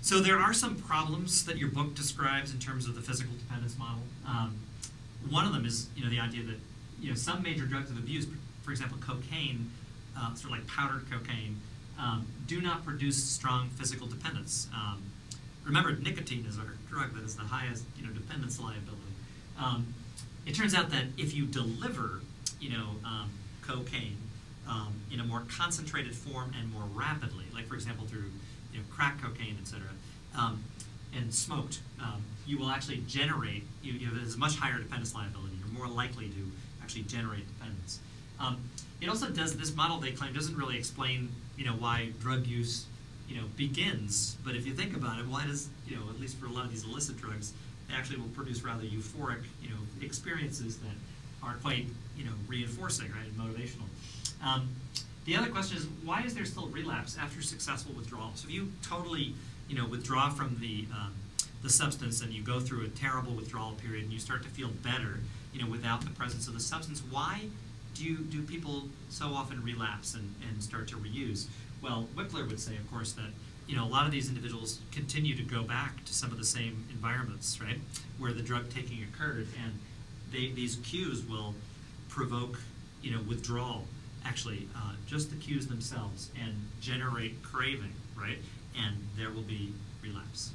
So there are some problems that your book describes in terms of the physical dependence model. One of them is, the idea that, some major drugs of abuse, for example, cocaine, sort of like powdered cocaine, do not produce strong physical dependence. Remember, nicotine is our drug that is the highest, dependence liability. It turns out that if you deliver, cocaine in a more concentrated form and more rapidly, like for example through, crack cocaine, etc., and smoked, you will actually generate. You have a much higher dependence liability. You're more likely to actually generate dependence. It also does, this model they claim doesn't really explain, why drug use, begins. But if you think about it, why does, at least for a lot of these illicit drugs, they actually will produce rather euphoric, experiences that are quite, reinforcing, right, and motivational. The other question is, why is there still relapse after successful withdrawal? So if you totally, withdraw from the substance and you go through a terrible withdrawal period and you start to feel better, without the presence of the substance, why do people so often relapse and start to reuse? Well, Whippler would say, of course, that a lot of these individuals continue to go back to some of the same environments, right, where the drug taking occurred, and these cues will provoke, withdrawal, actually, just the cues themselves, and generate craving, right, and there will be relapse.